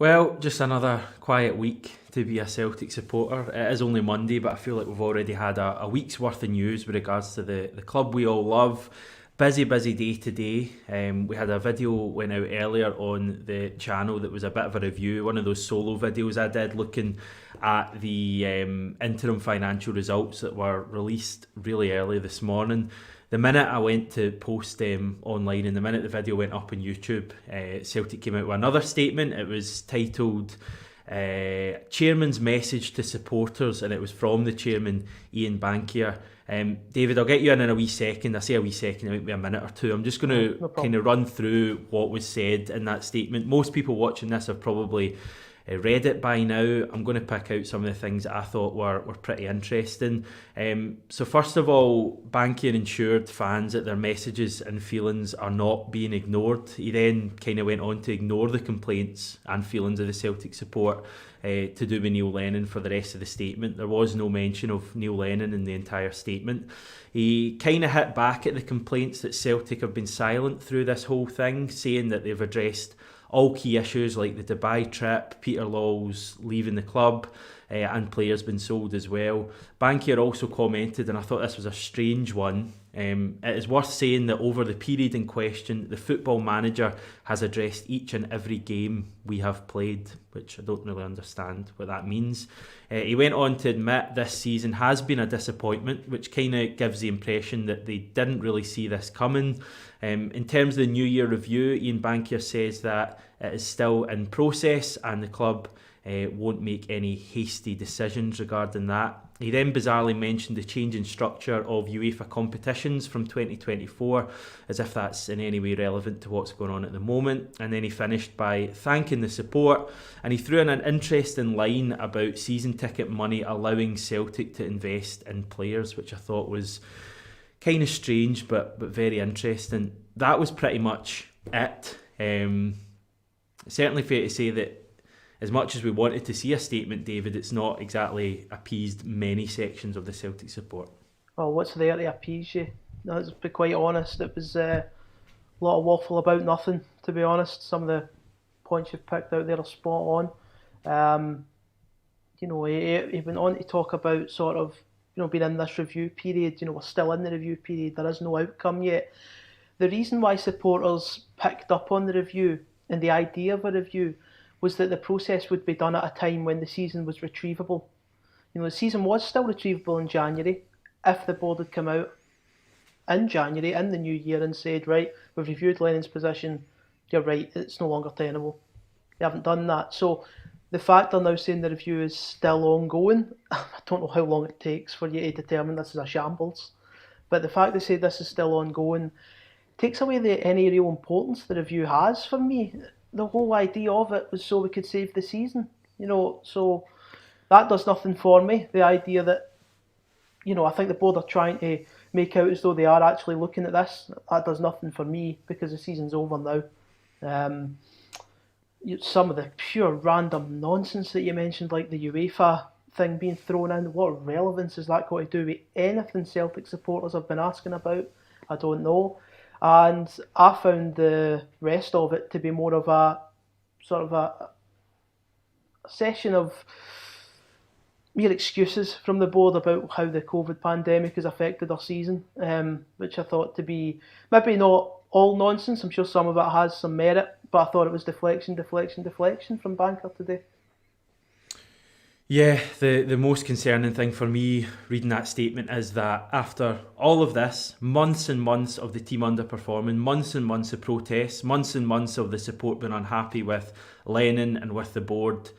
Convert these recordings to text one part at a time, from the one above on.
Well, just another quiet week to be a Celtic supporter. It is only Monday, but I feel like we've already had a week's worth of news with regards to the club we all love. Busy day today. We had a video went out earlier on the channel that was a bit of a review, one of those solo videos I did looking at the interim financial results that were released really early this morning. The minute I went to post them online and the minute the video went up on YouTube, Celtic came out with another statement. It was titled Chairman's Message to Supporters, and it was from the Chairman Ian Bankier. David, I'll get you in a wee second. I say a wee second, it might be a minute or two. I'm just going to kind of run through what was said in that statement. Most people watching this have probably read it by now. I'm going to pick out some of the things that I thought were pretty interesting. So first of all, Bankier ensured fans that their messages and feelings are not being ignored. He then kind of went on to ignore the complaints and feelings of the Celtic support to do with Neil Lennon for the rest of the statement. There was no mention of Neil Lennon in the entire statement. He kind of hit back at the complaints that Celtic have been silent through this whole thing, saying that they've addressed all key issues like the Dubai trip, Peter Lawwell's leaving the club, and players been sold as well. Bankier also commented, and I thought this was a strange one, it is worth saying that over the period in question, the football manager has addressed each and every game we have played, which I don't really understand what that means. He went on to admit this season has been a disappointment, which kind of gives the impression that they didn't really see this coming. In terms of the New Year review, Ian Bankier says that it is still in process and the club won't make any hasty decisions regarding that. He then bizarrely mentioned the change in structure of UEFA competitions from 2024, as if that's in any way relevant to what's going on at the moment. And then he finished by thanking the support, and he threw in an interesting line about season ticket money allowing Celtic to invest in players, which I thought was kind of strange but very interesting. That was pretty much it. Certainly fair to say that as much as we wanted to see a statement, David, it's not exactly appeased many sections of the Celtic support. Well, what's there to appease you? No, let's be quite honest, it was a lot of waffle about nothing, to be honest. Some of the points you've picked out there are spot on. He went on to talk about sort of, being in this review period. We're still in the review period, there is no outcome yet. The reason why supporters picked up on the review and the idea of a review was that the process would be done at a time when the season was retrievable. The season was still retrievable in January if the board had come out in January, in the new year, and said, right, we've reviewed Lennon's position, you're right, it's no longer tenable. They haven't done that. So the fact they're now saying the review is still ongoing, I don't know how long it takes for you to determine this is a shambles, but the fact they say this is still ongoing takes away any real importance the review has for me. The whole idea of it was so we could save the season, so that does nothing for me. The idea that, I think the board are trying to make out as though they are actually looking at this, that does nothing for me because the season's over now. Some of the pure random nonsense that you mentioned, like the UEFA thing being thrown in, what relevance has that got to do with anything Celtic supporters have been asking about? I don't know. And I found the rest of it to be more of a sort of a session of mere excuses from the board about how the COVID pandemic has affected our season, which I thought to be maybe not all nonsense. I'm sure some of it has some merit, but I thought it was deflection from Bankier today. Yeah, the most concerning thing for me reading that statement is that after all of this, months and months of the team underperforming, months and months of protests, months and months of the support being unhappy with Lennon and with the board,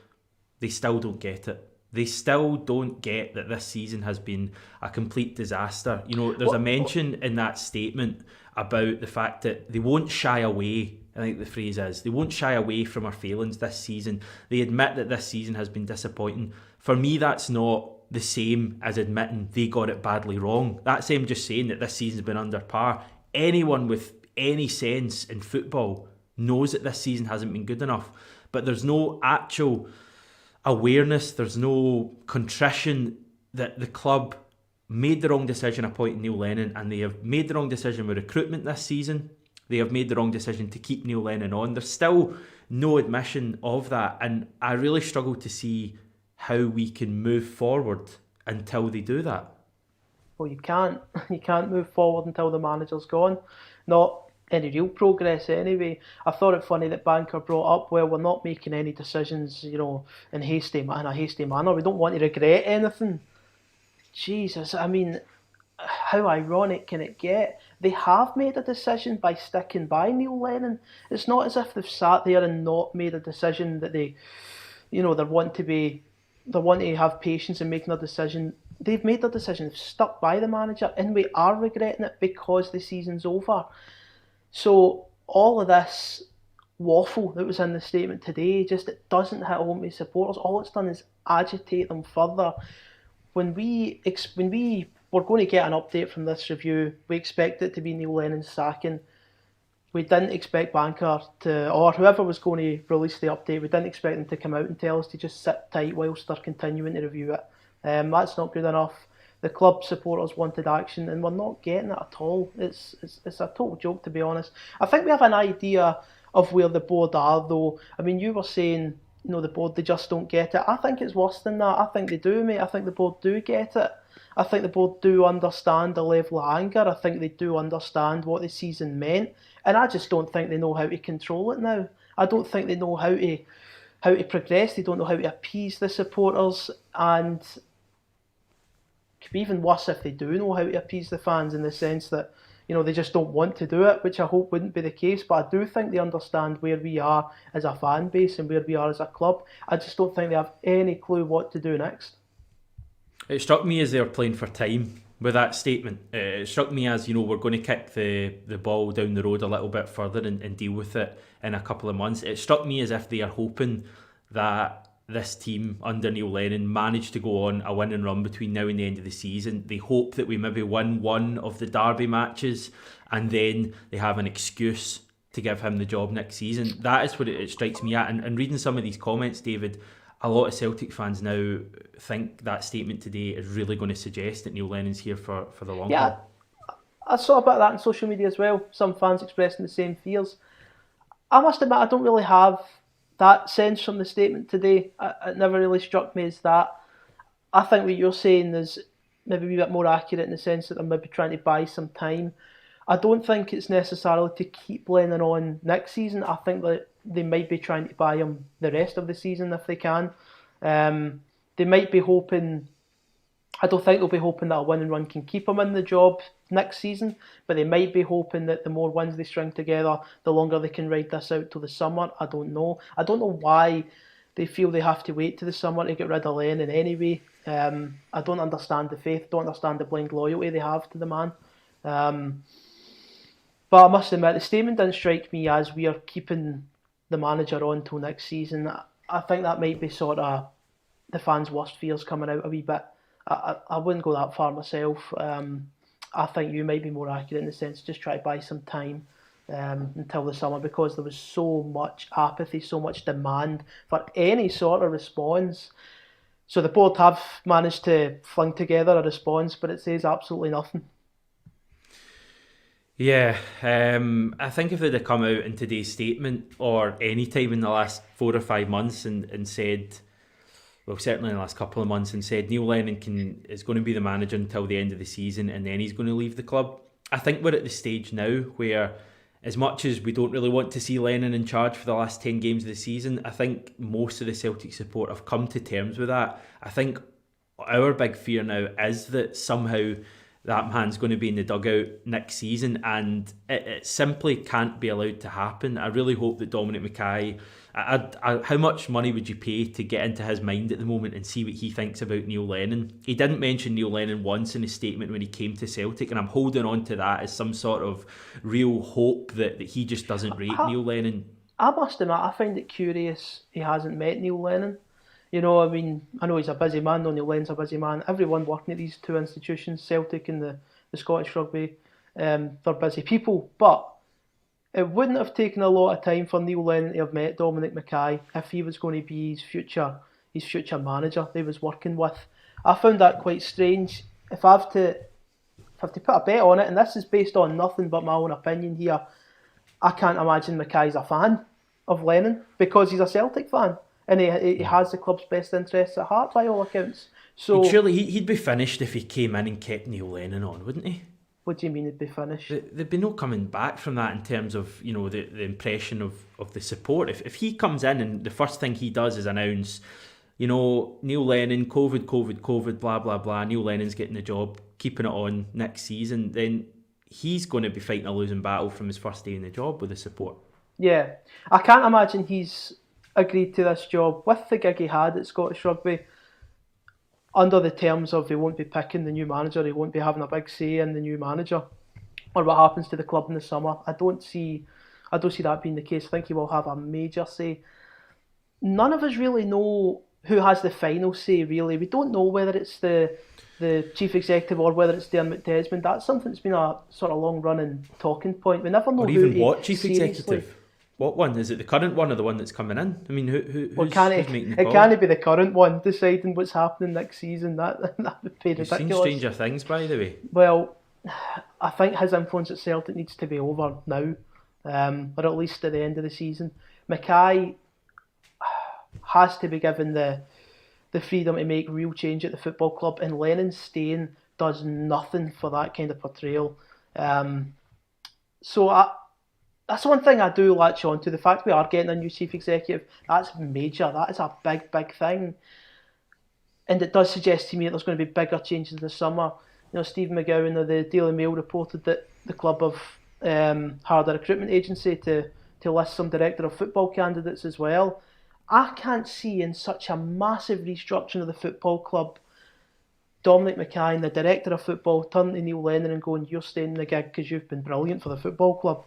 they still don't get it. They still don't get that this season has been a complete disaster. There's a mention in that statement about the fact that they won't shy away. I think the phrase is, they won't shy away from our failings this season. They admit that this season has been disappointing. For me, that's not the same as admitting they got it badly wrong. That's them just saying that this season's been under par. Anyone with any sense in football knows that this season hasn't been good enough. But there's no actual awareness, there's no contrition that the club made the wrong decision appointing Neil Lennon, and they have made the wrong decision with recruitment this season. they have made the wrong decision to keep Neil Lennon on. There's still no admission of that, and I really struggle to see how we can move forward until they do that. Well, you can't. You can't move forward until the manager's gone. Not any real progress anyway. I thought it funny that Bankier brought up, well, we're not making any decisions, in a hasty manner. We don't want to regret anything. Jesus, I mean, how ironic can it get? They have made a decision by sticking by Neil Lennon. It's not as if they've sat there and not made a decision that they want to have patience in making a decision. They've made their decision, they've stuck by the manager, and we are regretting it because the season's over. So all of this waffle that was in the statement today, it doesn't hit home to supporters. All it's done is agitate them further. When we were going to get an update from this review, we expected it to be Neil Lennon's sacking. We didn't expect Bankier or whoever was going to release the update, we didn't expect them to come out and tell us to just sit tight whilst they're continuing to review it. That's not good enough. The club supporters wanted action, and we're not getting it at all. It's a total joke, to be honest. I think we have an idea of where the board are, though. I mean, you were saying, the board, they just don't get it. I think it's worse than that. I think they do, mate. I think the board do get it. I think the board do understand the level of anger. I think they do understand what the season meant. And I just don't think they know how to control it now. I don't think they know how to progress. They don't know how to appease the supporters. And it could be even worse if they do know how to appease the fans, in the sense that, they just don't want to do it, which I hope wouldn't be the case. But I do think they understand where we are as a fan base and where we are as a club. I just don't think they have any clue what to do next. It struck me as they were playing for time with that statement. It struck me as, we're going to kick the ball down the road a little bit further and deal with it in a couple of months. It struck me as if they are hoping that this team under Neil Lennon managed to go on a winning run between now and the end of the season. They hope that we maybe win one of the derby matches, and then they have an excuse to give him the job next season. That is what it strikes me at. And reading some of these comments, David, a lot of Celtic fans now think that statement today is really going to suggest that Neil Lennon's here for the long haul. I saw a bit of that on social media as well. Some fans expressing the same fears. I must admit, I don't really have that sense from the statement today. It never really struck me as that. I think what you're saying is maybe a wee bit more accurate, in the sense that they're maybe trying to buy some time. I don't think it's necessarily to keep Lennon on next season. I think that they might be trying to buy him the rest of the season if they can. They might be hoping, I don't think they'll be hoping that a winning run can keep him in the job next season, but they might be hoping that the more wins they string together, the longer they can ride this out till the summer. I don't know. I don't know why they feel they have to wait to the summer to get rid of Lennon anyway. I don't understand the faith, don't understand the blind loyalty they have to the man. But I must admit, the statement didn't strike me as we are keeping the manager on till next season. I think that might be sort of the fans' worst fears coming out a wee bit. I wouldn't go that far myself. I think you might be more accurate, in the sense just try to buy some time until the summer, because there was so much apathy, so much demand for any sort of response. So the board have managed to fling together a response, but it says absolutely nothing. Yeah, I think if they'd have come out in today's statement, or any time in the last 4 or 5 months, and said, well, certainly in the last couple of months, and said Neil Lennon is going to be the manager until the end of the season and then he's going to leave the club. I think we're at the stage now where, as much as we don't really want to see Lennon in charge for the last 10 games of the season, I think most of the Celtic support have come to terms with that. I think our big fear now is that somehow that man's going to be in the dugout next season, and it simply can't be allowed to happen. I really hope that Dominic Mackay, how much money would you pay to get into his mind at the moment and see what he thinks about Neil Lennon? He didn't mention Neil Lennon once in his statement when he came to Celtic, and I'm holding on to that as some sort of real hope that he just doesn't rate Neil Lennon. I must admit, I find it curious he hasn't met Neil Lennon. I know he's a busy man, Neil Lennon's a busy man. Everyone working at these two institutions, Celtic and the Scottish Rugby, they're busy people. But it wouldn't have taken a lot of time for Neil Lennon to have met Dominic Mackay if he was going to be his future manager they was working with. I found that quite strange. If I have to put a bet on it, and this is based on nothing but my own opinion here, I can't imagine Mackay's a fan of Lennon because he's a Celtic fan and he has the club's best interests at heart by all accounts. So he'd be finished if he came in and kept Neil Lennon on, wouldn't he? What do you mean it'd be finished? There'd be no coming back from that in terms of, you know, the impression of the support. If he comes in and the first thing he does is announce, you know, Neil Lennon, COVID, blah, blah, blah, Neil Lennon's getting the job, keeping it on next season, then he's going to be fighting a losing battle from his first day in the job with the support. Yeah. I can't imagine he's agreed to this job with the gig he had at Scottish Rugby under the terms of he won't be picking the new manager, he won't be having a big say in the new manager or what happens to the club in the summer. I don't see that being the case. I think he will have a major say. None of us really know who has the final say, really. We don't know whether it's the chief executive or whether it's Dermot Desmond. That's something that's been a sort of long-running talking point. We never know or who even what chief seriously. Executive. What one? Is it the current one or the one that's coming in? I mean, who's making the call? It can't be the current one deciding what's happening next season. That would be ridiculous. You've seen Stranger Things, by the way. Well, I think his influence at Celtic needs to be over now, or at least at the end of the season. Mackay has to be given the freedom to make real change at the football club, and Lennon staying does nothing for that kind of portrayal. That's one thing I do latch on to. The fact we are getting a new chief executive, that's major. That is a big, big thing. And it does suggest to me that there's going to be bigger changes in the summer. You know, Stephen McGowan of the Daily Mail reported that the club have hired a recruitment agency to list some director of football candidates as well. I can't see in such a massive restructuring of the football club, Dominic Mackay, the director of football, turning to Neil Lennon and going, "You're staying in the gig because you've been brilliant for the football club."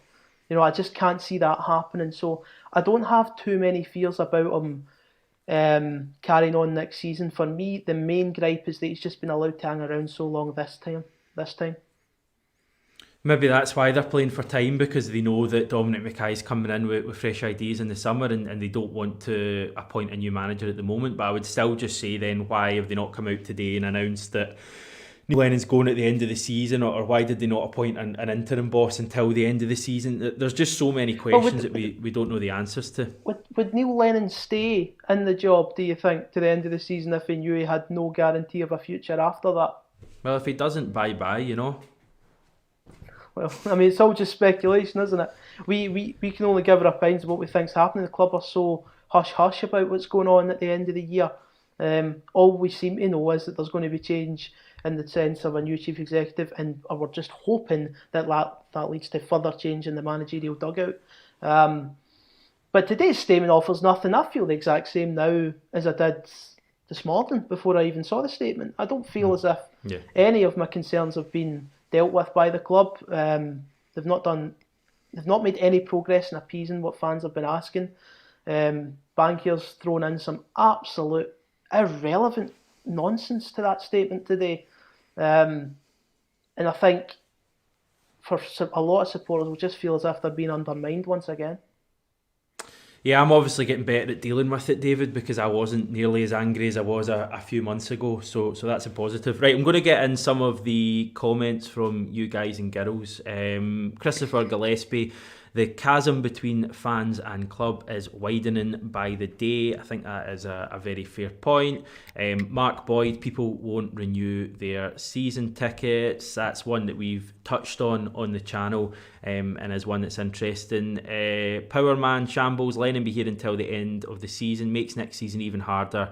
You know, I just can't see that happening. So I don't have too many fears about him carrying on next season. For me, the main gripe is that he's just been allowed to hang around so long this time. Maybe that's why they're playing for time, because they know that Dominic Mackay's coming in with fresh ideas in the summer and they don't want to appoint a new manager at the moment. But I would still just say then, why have they not come out today and announced that Neil Lennon's going at the end of the season, or why did they not appoint an interim boss until the end of the season? There's just so many questions that we don't know the answers to. Would Neil Lennon stay in the job, do you think, to the end of the season if he knew he had no guarantee of a future after that? Well, if he doesn't, bye-bye, you know. Well, I mean, it's all just speculation, isn't it? We can only give our opinions of what we think's happening. The club are so hush-hush about what's going on at the end of the year. All we seem to know is that there's going to be change in the sense of a new chief executive, and we're just hoping that leads to further change in the managerial dugout. But today's statement offers nothing. I feel the exact same now as I did this morning before I even saw the statement. I don't feel as if any of my concerns have been dealt with by the club. They've not made any progress in appeasing what fans have been asking. Bankier's thrown in some absolute irrelevant nonsense to that statement today. And I think for a lot of supporters will just feel as if they're being undermined once again. Yeah, I'm obviously getting better at dealing with it, David, because I wasn't nearly as angry as I was a few months ago. So that's a positive. Right, I'm going to get in some of the comments from you guys and girls. Christopher Gillespie: the chasm between fans and club is widening by the day. I think that is a very fair point. Mark Boyd: people won't renew their season tickets. That's one that we've touched on the channel, and is one that's interesting. Powerman Shambles: Lennon be here until the end of the season, makes next season even harder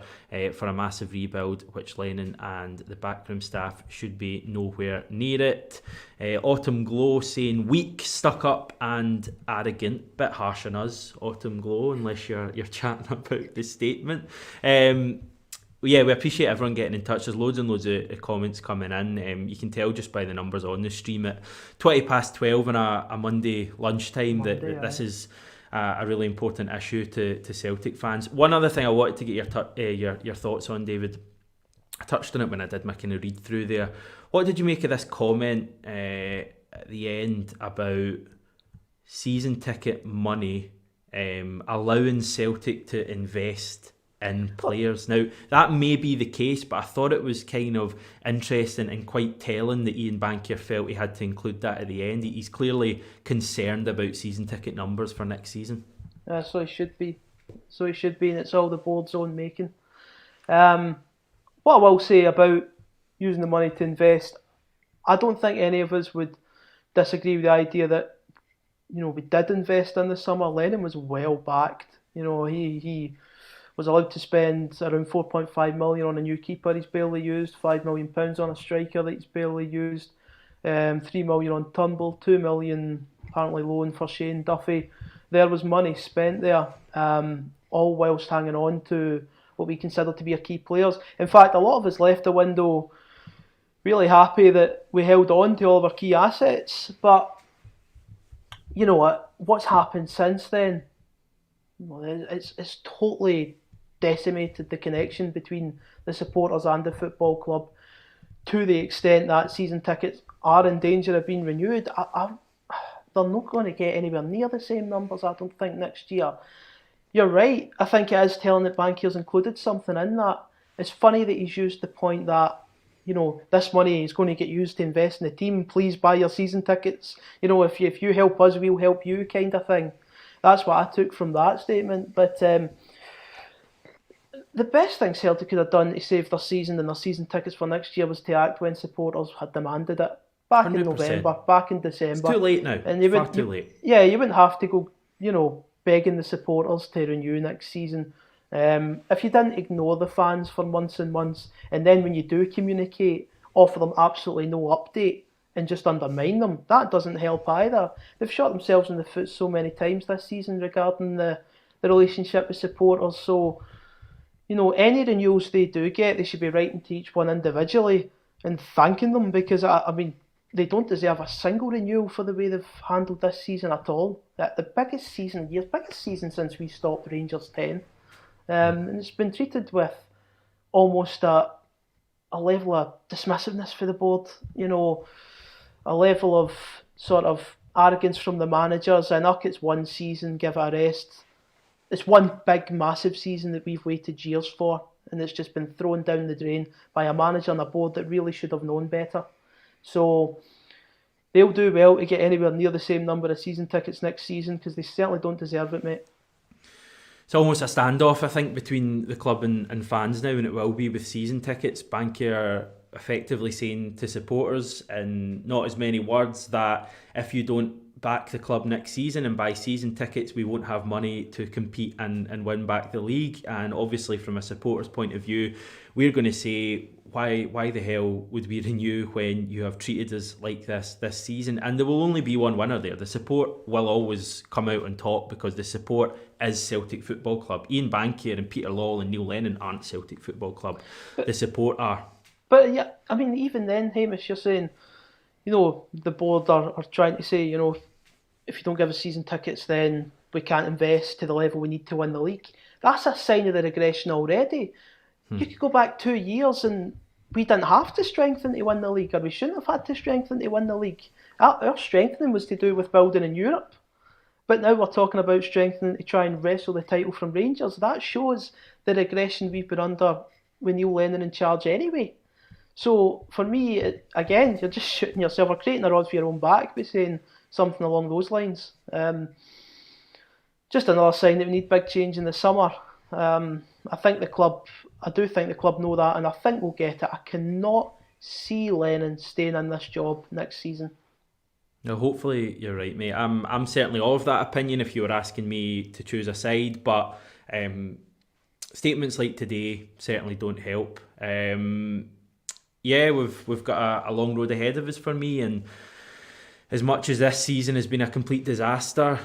for a massive rebuild, which Lennon and the backroom staff should be nowhere near it. Autumn Glow saying weak, stuck up and arrogant. Bit harsh on us, Autumn Glow, unless you're chatting about the statement. Yeah, we appreciate everyone getting in touch. There's loads and loads of comments coming in. You can tell just by the numbers on the stream at 12:20 on a Monday lunchtime that this is a really important issue to Celtic fans. One other thing I wanted to get your thoughts on, David. I touched on it when I did my kind of read through there. What did you make of this comment at the end about season ticket money allowing Celtic to invest in players. Now, that may be the case, but I thought it was kind of interesting and quite telling that Ian Bankier felt he had to include that at the end. He's clearly concerned about season ticket numbers for next season. So he should be. And it's all the board's own making. What I will say about using the money to invest, I don't think any of us would disagree with the idea that, we did invest in the summer. Lennon was well backed. He was allowed to spend around 4.5 million on a new keeper he's barely used, £5 million on a striker that he's barely used, 3 million on Turnbull, 2 million apparently loan for Shane Duffy. There was money spent there, all whilst hanging on to what we consider to be our key players. In fact, a lot of us left the window really happy that we held on to all of our key assets. But you know what? What's happened since then? It's totally decimated the connection between the supporters and the football club, to the extent that season tickets are in danger of being renewed. They're not going to get anywhere near the same numbers, I don't think, next year. You're right. I think it is telling that Bankier's included something in that. It's funny that he's used the point that, this money is going to get used to invest in the team. Please buy your season tickets. If you help us, we'll help you, kind of thing. That's what I took from that statement. But the best thing Celtic could have done to save their season and their season tickets for next year was to act when supporters had demanded it. Back 100%. In November, back in December. It's too late now. And far too late. Yeah, you wouldn't have to go, begging the supporters to renew next season. If you didn't ignore the fans for months and months, and then when you do communicate, offer them absolutely no update and just undermine them, that doesn't help either. They've shot themselves in the foot so many times this season regarding the relationship with supporters. So, any renewals they do get, they should be writing to each one individually and thanking them, because, they don't deserve a single renewal for the way they've handled this season at all. The biggest season since we stopped Rangers 10. And it's been treated with almost a level of dismissiveness for the board, a level of sort of arrogance from the managers. And it's one season, give it a rest. It's one big, massive season that we've waited years for, and it's just been thrown down the drain by a manager and a board that really should have known better. So they'll do well to get anywhere near the same number of season tickets next season, because they certainly don't deserve it, mate. It's almost a standoff, I think, between the club and fans now, and it will be with season tickets. Bankier effectively saying to supporters, in not as many words, that if you don't back the club next season and buy season tickets, we won't have money to compete and win back the league. And obviously, from a supporter's point of view, we're going to say, why the hell would we renew when you have treated us like this season? And there will only be one winner there. The support will always come out on top, because the support is Celtic Football Club. Ian Bankier and Peter Lawwell and Neil Lennon aren't Celtic Football Club. The support are. But yeah, even then, Hamish, you're saying, the board are trying to say, if you don't give us season tickets, then we can't invest to the level we need to win the league. That's a sign of the regression already. You could go back 2 years and we didn't have to strengthen to win the league, or we shouldn't have had to strengthen to win the league. Our strengthening was to do with building in Europe. But now we're talking about strengthening to try and wrestle the title from Rangers. That shows the regression we've been under with Neil Lennon in charge anyway. So for me, again, you're just shooting yourself, or creating a rod for your own back by saying something along those lines. Just another sign that we need big change in the summer. I do think the club know that, and I think we'll get it. I cannot see Lennon staying in this job next season. No, hopefully you're right, mate. I'm certainly of that opinion if you were asking me to choose a side, but statements like today certainly don't help. We've got a long road ahead of us for me, and as much as this season has been a complete disaster,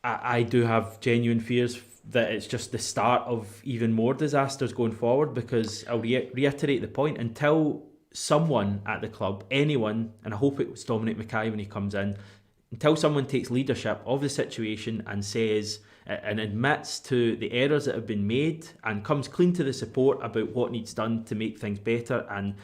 I do have genuine fears that it's just the start of even more disasters going forward, because I'll reiterate the point, until someone at the club, anyone, and I hope it was Dominic Mackay when he comes in, until someone takes leadership of the situation and says and admits to the errors that have been made and comes clean to the support about what needs done to make things better, and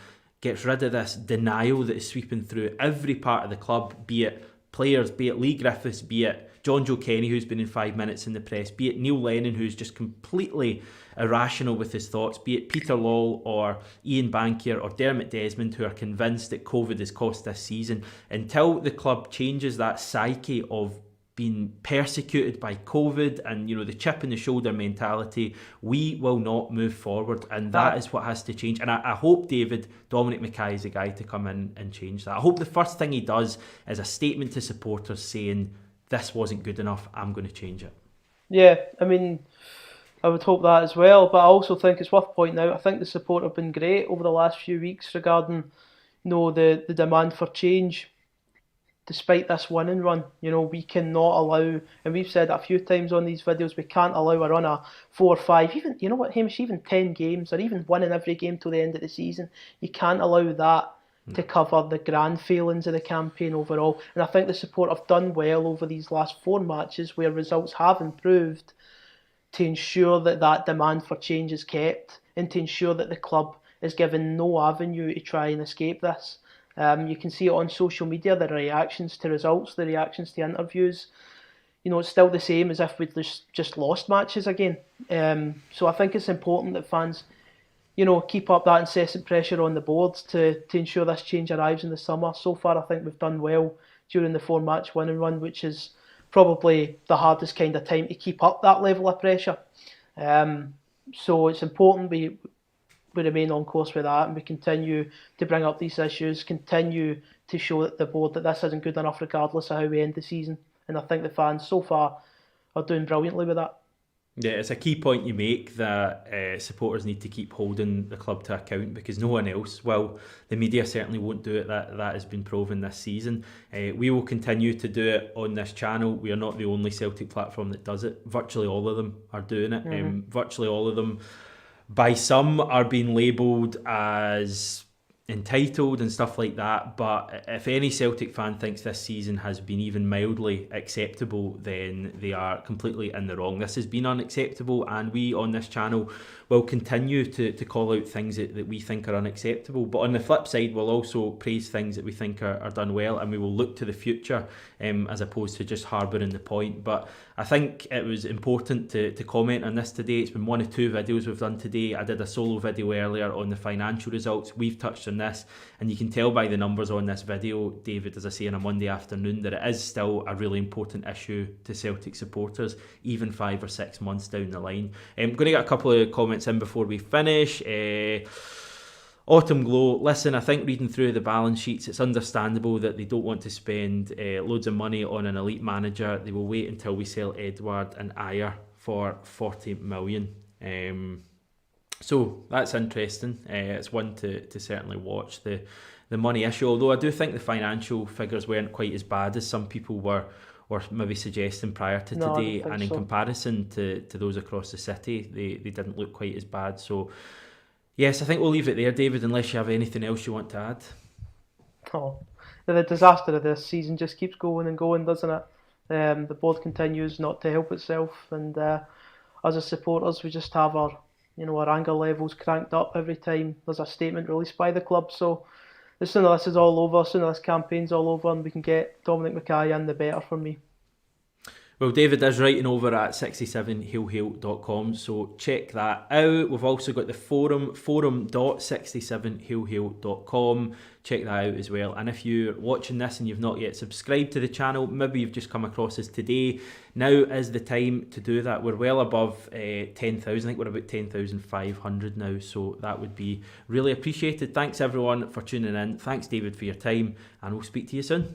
gets rid of this denial that is sweeping through every part of the club, be it players, be it Lee Griffiths, be it John Joe Kenny, who's been in 5 minutes in the press, be it Neil Lennon, who's just completely irrational with his thoughts, be it Peter Lawwell or Ian Bankier or Dermot Desmond, who are convinced that COVID has cost this season, until the club changes that psyche of being persecuted by COVID and, you know, the chip in the shoulder mentality, we will not move forward, and that is what has to change. And I hope Dominic Mackay is the guy to come in and change that. I hope the first thing he does is a statement to supporters saying, this wasn't good enough, I'm going to change it. Yeah, I mean, I would hope that as well, but I also think it's worth pointing out, I think the support have been great over the last few weeks regarding, you know, the demand for change. Despite this winning run, you know, we cannot allow, and we've said it a few times on these videos, we can't allow a run of 4 or 5, even, you know what, Hamish, even 10 games, or even winning every game till the end of the season. You can't allow that to cover the grand failings of the campaign overall. And I think the support have done well over these last 4 matches where results have improved to ensure that that demand for change is kept and to ensure that the club is given no avenue to try and escape this. You can see it on social media, the reactions to results, the reactions to interviews. You know, it's still the same as if we'd just lost matches again. So I think it's important that fans, you know, keep up that incessant pressure on the board to ensure this change arrives in the summer. So far, I think we've done well during the 4-match winning run, which is probably the hardest kind of time to keep up that level of pressure. So it's important we remain on course with that, and we continue to bring up these issues, continue to show the board that this isn't good enough regardless of how we end the season. And I think the fans so far are doing brilliantly with that. Yeah, it's a key point you make that supporters need to keep holding the club to account, because no one else will. The media certainly won't do it. That has been proven this season. We will continue to do it on this channel. We are not the only Celtic platform that does it. Virtually all of them are doing it. Virtually all of them, by some, are being labelled as entitled and stuff like that, but if any Celtic fan thinks this season has been even mildly acceptable, then they are completely in the wrong. This has been unacceptable, and we on this channel will continue to call out things that we think are unacceptable, but on the flip side we'll also praise things that we think are done well, and we will look to the future as opposed to just harbouring the point. But I think it was important to comment on this today. It's been one of 2 videos we've done today. I did a solo video earlier on the financial results. We've touched on this, and you can tell by the numbers on this video, David, as I say, on a Monday afternoon, that it is still a really important issue to Celtic supporters, even 5 or 6 months down the line. I'm going to get a couple of comments in before we finish. Autumn Glow, listen, I think reading through the balance sheets, it's understandable that they don't want to spend loads of money on an elite manager. They will wait until we sell Edouard and Ayer for 40 million. So that's interesting. It's one to certainly watch, the money issue, although I do think the financial figures weren't quite as bad as some people were maybe suggesting prior to today, and in comparison to those across the city, they didn't look quite as bad. So yes, I think we'll leave it there, David, unless you have anything else you want to add. Oh, the disaster of this season just keeps going and going, doesn't it? The board continues not to help itself, and as a supporters, we just have our anger levels cranked up every time there's a statement released by the club. So the sooner this is all over, the sooner this campaign's all over, and we can get Dominic Mackay in, the better for me. Well, David is writing over at 67heelhail.com, so check that out. We've also got the forum.67heelhail.com. Check that out as well. And if you're watching this and you've not yet subscribed to the channel, maybe you've just come across us today, now is the time to do that. We're well above 10,000. I think we're about 10,500 now, so that would be really appreciated. Thanks everyone for tuning in. Thanks, David, for your time, and we'll speak to you soon.